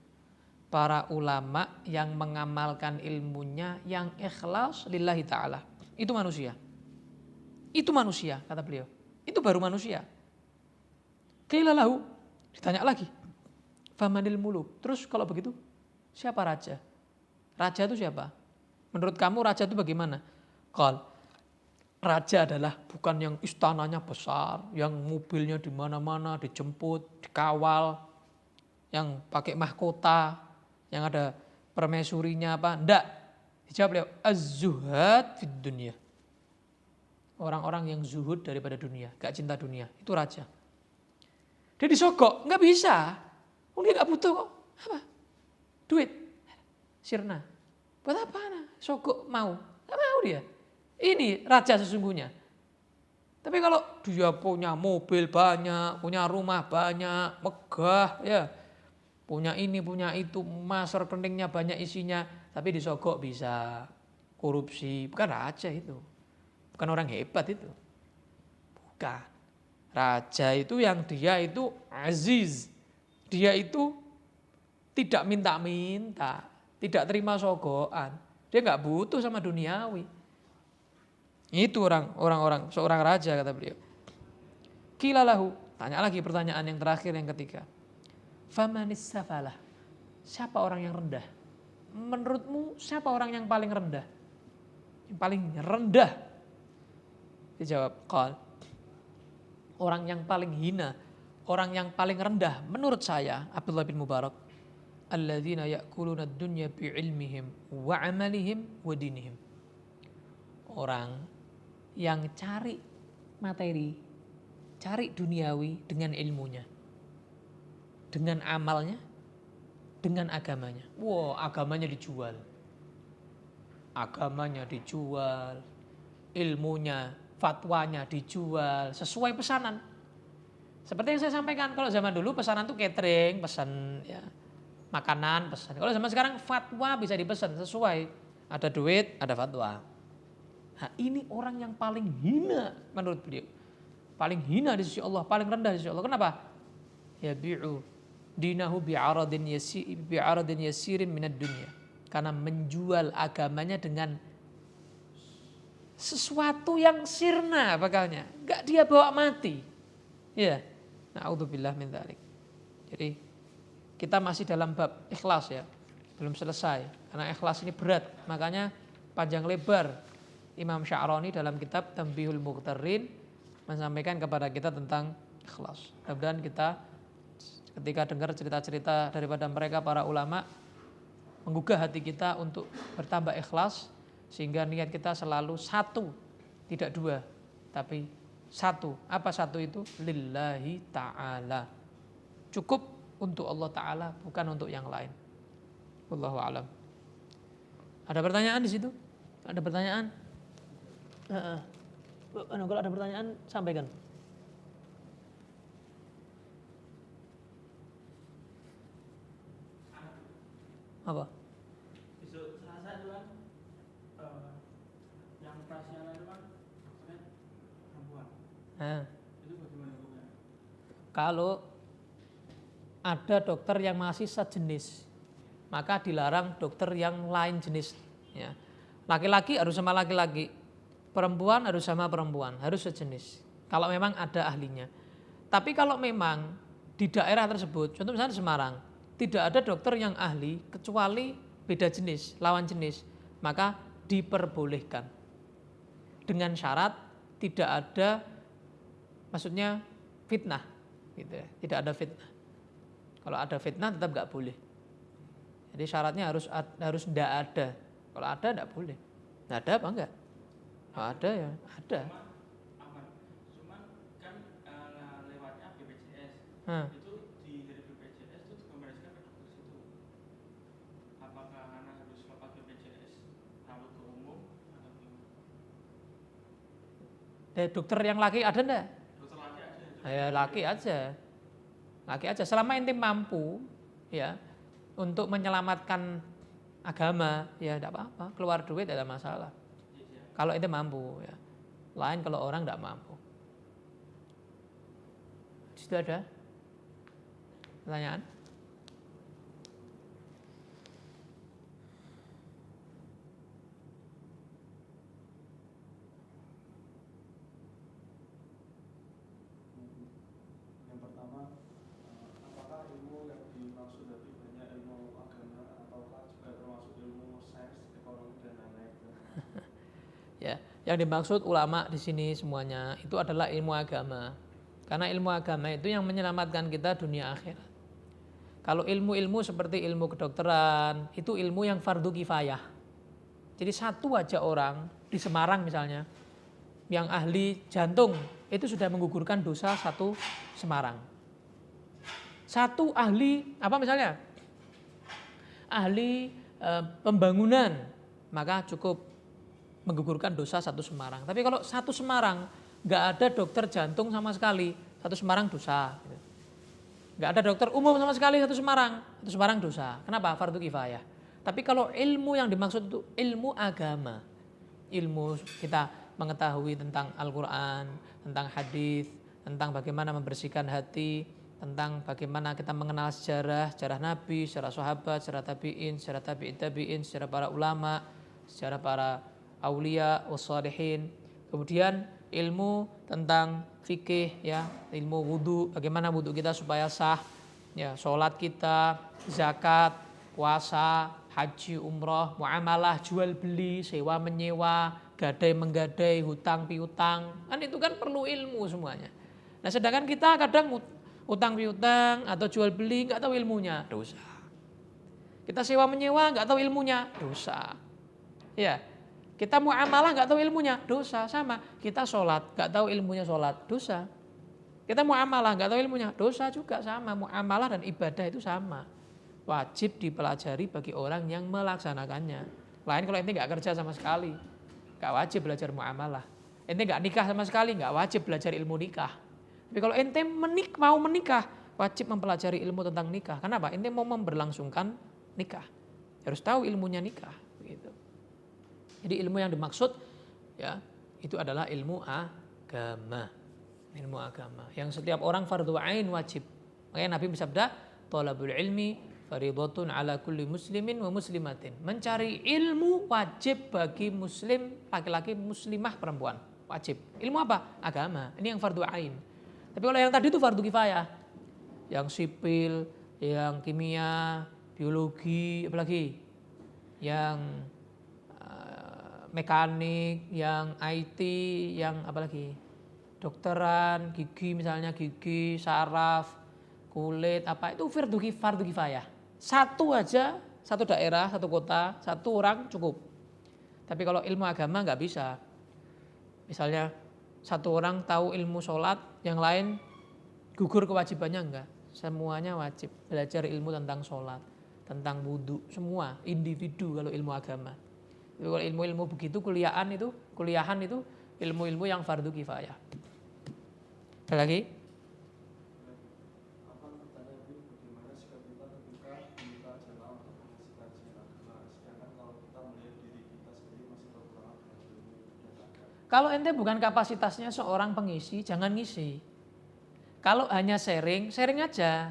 Para ulama yang mengamalkan ilmunya yang ikhlas lillahi ta'ala. Itu manusia. Itu manusia kata beliau. Itu baru manusia. Qila lahu, ditanya lagi. Famanil muluk. Terus kalau begitu, siapa raja? Raja itu siapa? Menurut kamu raja itu bagaimana? Qal, raja adalah bukan yang istananya besar, yang mobilnya di mana-mana dijemput, dikawal, yang pakai mahkota, yang ada permaisurinya apa? Enggak. Dijawab beliau, az-zuhad fid dunya. Orang-orang yang zuhud daripada dunia, gak cinta dunia, itu raja. Dia disogok, nggak bisa. Dia nggak butuh kok. Apa? Duit, sirna. Buat apa? Sogok mau? Nggak mau dia. Ini raja sesungguhnya. Tapi kalau dia punya mobil banyak, punya rumah banyak, megah, ya, punya ini, punya itu, emas rekeningnya banyak isinya, tapi disogok bisa. Korupsi, bukan raja itu. Bukan orang hebat itu. Bukan. Raja itu yang dia itu aziz. Dia itu tidak minta-minta, tidak terima sogokan. Dia nggak butuh sama duniawi. Itu orang-orang seorang raja kata beliau. Qila lahu, tanya lagi pertanyaan yang terakhir yang ketiga. Famanis safalah. Siapa orang yang rendah? Menurutmu siapa orang yang paling rendah? Yang paling rendah. Dijawab, qal. Orang yang paling hina, orang yang paling rendah menurut saya Abdullah bin Mubarak, alladzina ya'kuluna ad-dunya bi'ilmihim wa 'amalihim wa dinihim. Orang yang cari materi, cari duniawi dengan ilmunya, dengan amalnya, dengan agamanya. Wow, agamanya dijual. Agamanya dijual, ilmunya, fatwanya dijual sesuai pesanan. Seperti yang saya sampaikan, kalau zaman dulu pesanan tuh catering, pesan ya, makanan, pesan. Kalau zaman sekarang fatwa bisa dipesan sesuai. Ada duit, ada fatwa. Nah, ini orang yang paling hina menurut beliau. Paling hina di sisi Allah, paling rendah di sisi Allah. Kenapa? Ya bi'u dinahu bi'aradin yasirin minad dunya. Karena menjual agamanya dengan sesuatu yang sirna bakalnya, enggak dia bawa mati. Ya. Na'udzubillah min dzalik. Jadi kita masih dalam bab ikhlas ya. Belum selesai. Karena ikhlas ini berat. Makanya panjang lebar Imam Sya'rani dalam kitab Tanbihul Mughtarrin menyampaikan kepada kita tentang ikhlas. Mudah-mudahan kita ketika dengar cerita-cerita daripada mereka para ulama menggugah hati kita untuk bertambah ikhlas. Sehingga niat kita selalu satu, tidak dua, tapi satu. Apa satu itu? Lillahi ta'ala. Cukup untuk Allah Ta'ala, bukan untuk yang lain. Wallahu a'lam. Ada pertanyaan di situ? Ada pertanyaan? Kalau ada pertanyaan, sampaikan. Apa? Nah, kalau ada dokter yang masih sejenis, maka dilarang dokter yang lain jenis. Ya. Laki-laki harus sama laki-laki, perempuan harus sama perempuan, harus sejenis. Kalau memang ada ahlinya. Tapi kalau memang di daerah tersebut, contoh misalnya di Semarang, tidak ada dokter yang ahli kecuali beda jenis, lawan jenis, maka diperbolehkan dengan syarat tidak ada, maksudnya fitnah, gitu ya. Tidak ada fitnah. Kalau ada fitnah tetap nggak boleh. Jadi syaratnya harus tidak ada. Kalau ada tidak boleh. Nggak ada apa enggak? Kalau ada ya ada. Cuman kan lewatnya BPJS itu Dokter yang laki ada enggak? Ya laki aja. Laki aja selama ente mampu ya untuk menyelamatkan agama ya tidak apa-apa, keluar duit tidak ada masalah. Kalau ente mampu ya. Lain kalau orang tidak mampu. Sudah ada pertanyaan? Ya, yang dimaksud ulama di sini semuanya itu adalah ilmu agama. Karena ilmu agama itu yang menyelamatkan kita dunia akhirat. Kalau ilmu-ilmu seperti ilmu kedokteran, itu ilmu yang fardu kifayah. Jadi satu aja orang di Semarang misalnya, yang ahli jantung, itu sudah menggugurkan dosa satu Semarang. Satu ahli, apa misalnya? Ahli pembangunan, maka cukup menggugurkan dosa satu Semarang. Tapi kalau satu Semarang nggak ada dokter jantung sama sekali, satu Semarang dosa. Nggak ada dokter umum sama sekali, satu Semarang dosa. Kenapa? Fardu kifayah. Tapi kalau ilmu yang dimaksud itu ilmu agama, ilmu kita mengetahui tentang Al-Quran, tentang hadis, tentang bagaimana membersihkan hati, tentang bagaimana kita mengenal sejarah Nabi, sejarah sahabat, sejarah tabi'in, sejarah tabi'in, sejarah para ulama, sejarah para aulia wassalihin. Kemudian ilmu tentang fikih ya, ilmu wudu, bagaimana wudu kita supaya sah, ya, sholat kita, zakat, puasa, haji, umroh, muamalah, jual beli, sewa menyewa, gadai menggadai, hutang piutang, kan itu kan perlu ilmu semuanya. Nah sedangkan kita kadang hutang piutang atau jual beli nggak tahu ilmunya, dosa. Kita sewa menyewa nggak tahu ilmunya, dosa. Ya. Kita muamalah nggak tahu ilmunya, dosa. Sama, kita sholat nggak tahu ilmunya sholat, dosa. Kita muamalah nggak tahu ilmunya, dosa juga sama. Muamalah dan ibadah itu sama, wajib dipelajari bagi orang yang melaksanakannya. Lain kalau ente nggak kerja sama sekali, nggak wajib belajar muamalah. Ente nggak nikah sama sekali, nggak wajib belajar ilmu nikah. Tapi kalau ente mau menikah, wajib mempelajari ilmu tentang nikah. Kenapa? Ente mau memberlangsungkan nikah, harus tahu ilmunya nikah. Begitu. Jadi ilmu yang dimaksud ya itu adalah ilmu agama. Ilmu agama yang setiap orang fardhu ain wajib. Makanya Nabi bersabda, "Thalabul ilmi fardhatun ala kulli muslimin wa muslimatin." Mencari ilmu wajib bagi muslim laki-laki, muslimah perempuan, wajib. Ilmu apa? Agama. Ini yang fardhu ain. Tapi kalau yang tadi itu fardhu kifayah. Yang sipil, yang kimia, biologi, apalagi yang mekanik, yang IT, yang apalagi dokteran, gigi misalnya, gigi, saraf, kulit, apa itu fardu kifayah. Satu aja, satu daerah, satu kota, satu orang cukup. Tapi kalau ilmu agama nggak bisa. Misalnya satu orang tahu ilmu sholat, yang lain gugur kewajibannya enggak. Semuanya wajib belajar ilmu tentang sholat, tentang wudhu, semua individu kalau ilmu agama. Kalau ilmu-ilmu begitu kuliahan itu ilmu-ilmu yang fardu kifayah. Ada lagi? Kalau ente bukan kapasitasnya seorang pengisi, jangan ngisi. Kalau hanya sharing aja.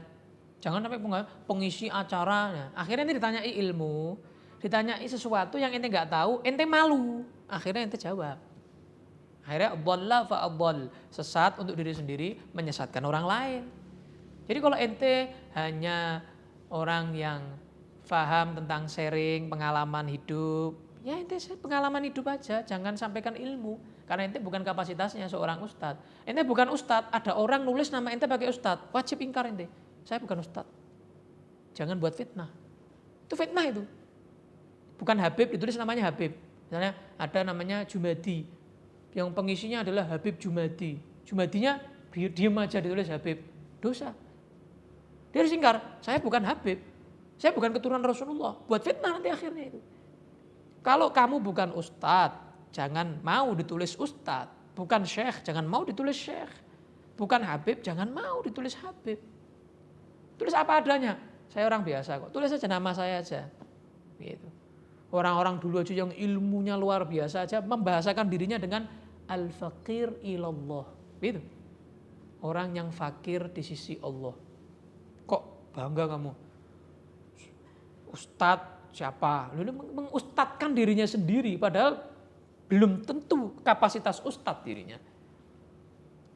Jangan sampai pengisi acara. Akhirnya ente ditanyai ilmu, ditanyai sesuatu yang ente nggak tahu, ente malu. Akhirnya ente jawab. Akhirnya dhalla fa adhall, sesat untuk diri sendiri, menyesatkan orang lain. Jadi kalau ente hanya orang yang paham tentang sharing pengalaman hidup, ya ente pengalaman hidup aja, jangan sampaikan ilmu. Karena ente bukan kapasitasnya seorang ustadz. Ente bukan ustadz, ada orang nulis nama ente pakai ustadz, wajib ingkar ente. Saya bukan ustadz. Jangan buat fitnah. Itu fitnah itu. Bukan Habib, ditulis namanya Habib. Misalnya ada namanya Jumadi, yang pengisinya adalah Habib Jumadi. Jumadinya diam aja ditulis Habib, dosa. Dia harus ingkar, saya bukan Habib, saya bukan keturunan Rasulullah. Buat fitnah nanti akhirnya itu. Kalau kamu bukan ustadz, jangan mau ditulis ustadz. Bukan syekh, jangan mau ditulis syekh. Bukan habib, jangan mau ditulis habib. Tulis apa adanya. Saya orang biasa kok. Tulis aja nama saya aja. Gitu. Orang-orang dulu aja yang ilmunya luar biasa aja membahasakan dirinya dengan al-faqir ilallah. Gitu. Orang yang fakir di sisi Allah. Kok bangga kamu? Ustadz siapa? Lalu mengustadkan dirinya sendiri padahal belum tentu kapasitas ustadz dirinya.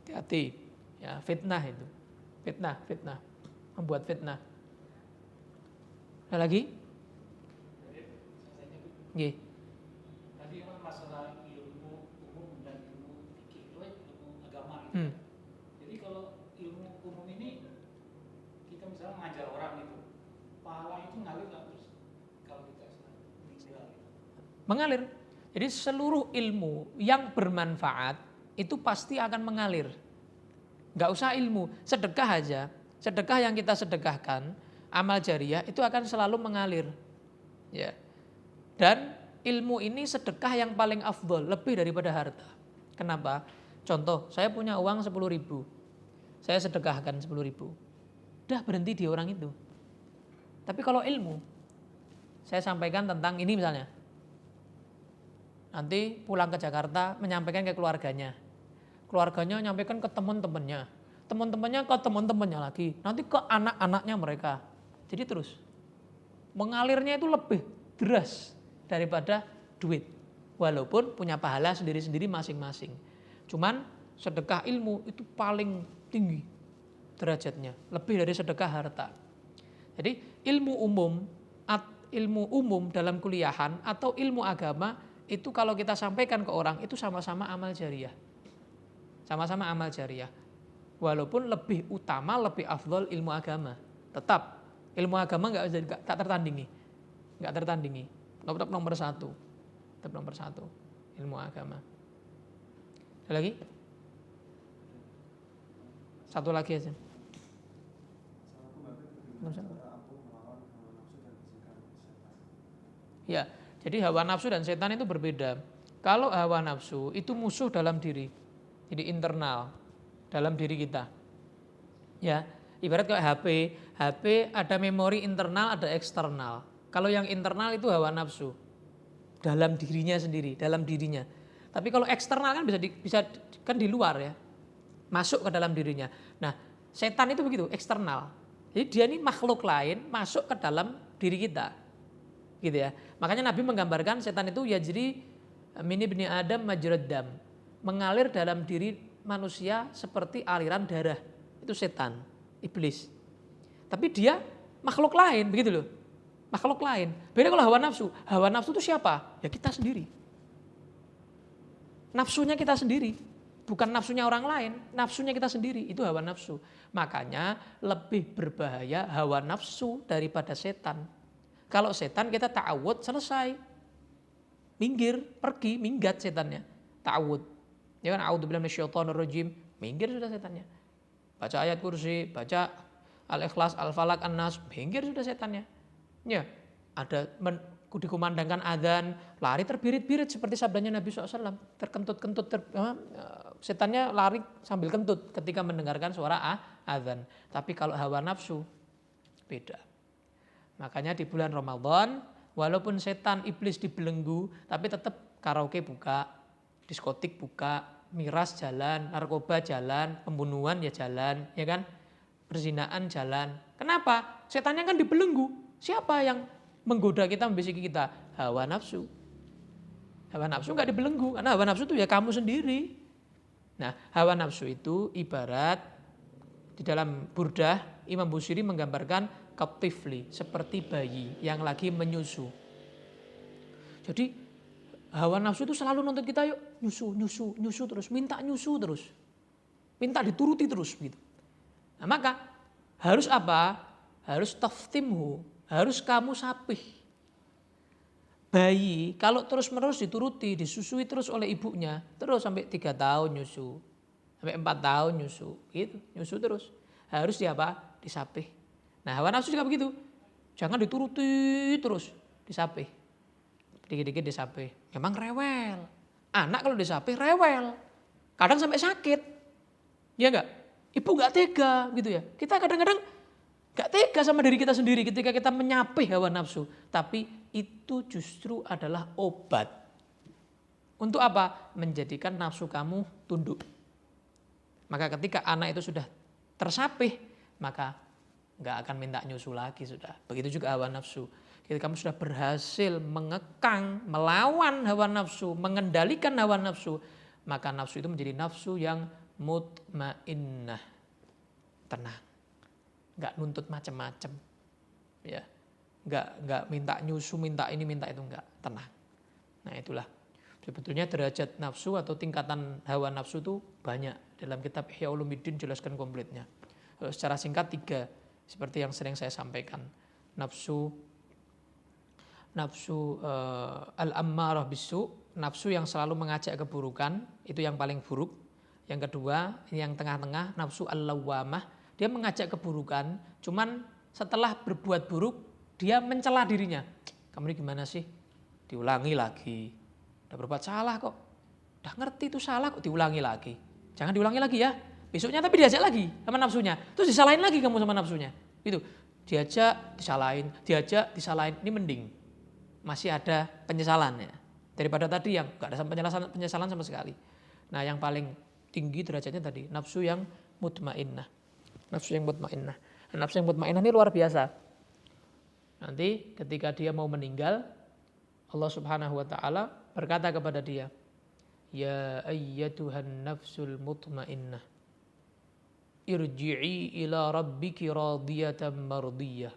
Hati-hati, ya fitnah itu. Fitnah. Membuat fitnah. Ada lagi? Nggih. Tadi kan masalah ilmu umum dan ilmu fikih, ilmu agama gitu. Jadi kalau ilmu umum ini kita misalnya ngajar orang itu, pahala itu ngalir nggak terus kalau kita meninggal? Mengalir. Jadi seluruh ilmu yang bermanfaat itu pasti akan mengalir. Gak usah ilmu, sedekah aja. Sedekah yang kita sedekahkan, amal jariyah itu akan selalu mengalir. Ya. Dan ilmu ini sedekah yang paling afdol, lebih daripada harta. Kenapa? Contoh, saya punya uang 10.000. Saya sedekahkan 10.000. Udah berhenti di orang itu. Tapi kalau ilmu, saya sampaikan tentang ini misalnya. Nanti pulang ke Jakarta menyampaikan ke keluarganya. Keluarganya menyampaikan ke teman-temannya. Teman-temannya ke teman-temannya lagi. Nanti ke anak-anaknya mereka. Jadi terus. Mengalirnya itu lebih deras daripada duit. Walaupun punya pahala sendiri-sendiri masing-masing. Cuman sedekah ilmu itu paling tinggi derajatnya. Lebih dari sedekah harta. Jadi ilmu umum dalam kuliahan atau ilmu agama itu kalau kita sampaikan ke orang itu sama-sama amal jariyah. Sama-sama amal jariyah. Walaupun lebih utama, lebih afdol ilmu agama. Tetap ilmu agama tak tertandingi. Enggak tertandingi. Tetap nomor satu. Tetap nomor satu. Ilmu agama. Ada lagi? Satu lagi aja. Ya, jadi hawa nafsu dan setan itu berbeda. Kalau hawa nafsu itu musuh dalam diri, jadi internal dalam diri kita. Ya, ibarat kayak HP ada memori internal, ada eksternal. Kalau yang internal itu hawa nafsu dalam dirinya sendiri, dalam dirinya. Tapi kalau eksternal kan bisa kan di luar ya, masuk ke dalam dirinya. Nah, setan itu begitu, eksternal. Jadi dia ini makhluk lain masuk ke dalam diri kita. Gitu ya. Makanya Nabi menggambarkan setan itu yajri min ibni Adam majrad dam. Mengalir dalam diri manusia seperti aliran darah. Itu setan, iblis. Tapi dia makhluk lain, begitu loh. Makhluk lain. Beda kalau hawa nafsu. Hawa nafsu itu siapa? Ya kita sendiri. Nafsunya kita sendiri. Bukan nafsunya orang lain, nafsunya kita sendiri. Itu hawa nafsu. Makanya lebih berbahaya hawa nafsu daripada setan. Kalau setan kita ta'awud selesai. Minggir, pergi, minggat setannya. Ta'awud. Ya kan, a'udzubillahi minasyaitonir rajim, minggir sudah setannya. Baca ayat kursi, baca Al-Ikhlas, Al-Falaq, An-Nas, minggir sudah setannya. Ya, ada dikumandangkan adzan, lari terbirit-birit seperti sabdanya Nabi SAW. Terkentut-kentut, setannya lari sambil kentut ketika mendengarkan suara adzan. Tapi kalau hawa nafsu, beda. Makanya di bulan Ramadan, walaupun setan iblis dibelenggu, tapi tetap karaoke buka, diskotik buka, miras jalan, narkoba jalan, pembunuhan ya jalan, ya kan? Perzinaan jalan. Kenapa? Setannya kan dibelenggu. Siapa yang menggoda kita, membisiki kita? Hawa nafsu. Hawa nafsu enggak dibelenggu, karena hawa nafsu itu ya kamu sendiri. Nah, hawa nafsu itu ibarat di dalam Burdah, Imam Busiri menggambarkan katifli, seperti bayi yang lagi menyusu. Jadi hawa nafsu itu selalu nuntut kita, yuk nyusu terus, minta nyusu terus, minta dituruti terus gitu. Nah, maka harus apa? Harus taftimhu, harus kamu sapih. Bayi kalau terus menerus dituruti, disusui terus oleh ibunya, terus sampai 3 tahun nyusu, sampai 4 tahun nyusu, gitu, nyusu terus. Harus diapa? Disapih. Nah, hawa nafsu juga begitu. Jangan dituruti terus, disapih. Dikit-dikit disapih. Memang rewel. Anak kalau disapih rewel. Kadang sampai sakit. Ya enggak? Ibu enggak tega gitu ya. Kita kadang-kadang enggak tega sama diri kita sendiri ketika kita menyapih hawa nafsu. Tapi itu justru adalah obat. Untuk apa? Menjadikan nafsu kamu tunduk. Maka ketika anak itu sudah tersapih, maka enggak akan minta nyusu lagi sudah. Begitu juga hawa nafsu. Ketika kamu sudah berhasil mengekang, melawan hawa nafsu, mengendalikan hawa nafsu, maka nafsu itu menjadi nafsu yang mutmainnah, tenang, nggak nuntut macam-macam, ya, nggak minta nyusu, minta ini, minta itu, nggak, tenang. Nah itulah sebetulnya derajat nafsu atau tingkatan hawa nafsu itu banyak dalam kitab Ihya Ulumuddin jelaskan komplitnya. Secara singkat 3 seperti yang sering saya sampaikan, nafsu al-ammarah bisu, nafsu yang selalu mengajak keburukan, itu yang paling buruk. Yang kedua, yang tengah-tengah, nafsu al-lawwamah, dia mengajak keburukan, cuman setelah berbuat buruk, dia mencela dirinya. Kamu ini gimana sih? Diulangi lagi. Udah berbuat salah kok. Udah ngerti itu salah kok diulangi lagi. Jangan diulangi lagi ya. Besoknya tapi diajak lagi sama nafsunya. Terus disalahin lagi kamu sama nafsunya. Gitu. Diajak, disalahin, ini mending. Masih ada penyesalan ya. Daripada tadi yang gak ada penyesalan sama sekali. Nah yang paling tinggi derajatnya tadi nafsu yang mutmainnah. Nafsu yang mutmainnah. Nafsu yang mutmainnah ini luar biasa. Nanti ketika dia mau meninggal, Allah Subhanahu wa taala berkata kepada dia, "Ya ayyatuhan nafsul mutmainnah, irji'i ila rabbiki radiyatan mardiyah.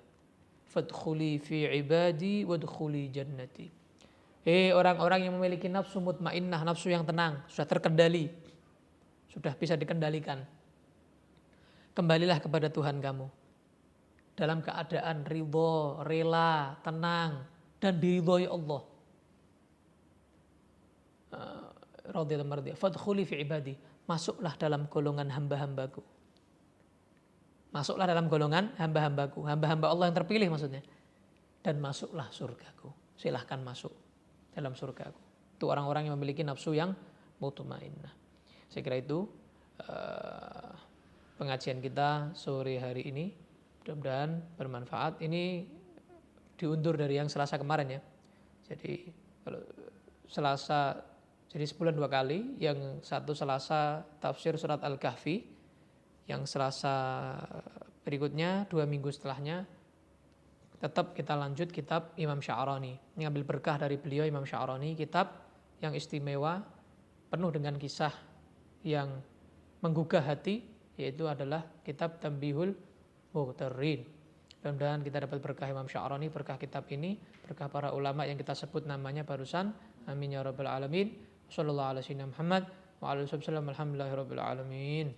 Fadkhuli fi ibadi wadkhuli jannati." Orang-orang yang memiliki nafsu mutmainnah, nafsu yang tenang, sudah terkendali, sudah bisa dikendalikan. Kembalilah kepada Tuhan kamu dalam keadaan ridho, rela, tenang dan diridhoi Allah. Radiyatan mardiyah. Fadkhuli fi ibadi, masuklah dalam golongan hamba-hambaku. Masuklah dalam golongan hamba-hambaku, hamba-hamba Allah yang terpilih maksudnya. Dan masuklah surgaku. Silahkan masuk dalam surgaku. Itu orang-orang yang memiliki nafsu yang mutmainnah. Saya kira itu pengajian kita sore hari ini. Mudah-mudahan bermanfaat. Ini diundur dari yang Selasa kemarin ya. Jadi kalau Selasa jadi sebulan 2 kali. Yang satu Selasa tafsir surat Al-Kahfi. Yang Selasa berikutnya 2 minggu setelahnya tetap kita lanjut kitab Imam Sya'rani. Mengambil berkah dari beliau Imam Sya'rani, kitab yang istimewa, penuh dengan kisah yang menggugah hati, yaitu adalah kitab Tanbihul Mughtarrin. Mudah-mudahan kita dapat berkah Imam Sya'rani, berkah kitab ini, berkah para ulama yang kita sebut namanya barusan. Amin ya rabbal alamin. Sallallahu alaihi wasallam Muhammad wa alihi wasallam. Alhamdulillahirabbil alamin.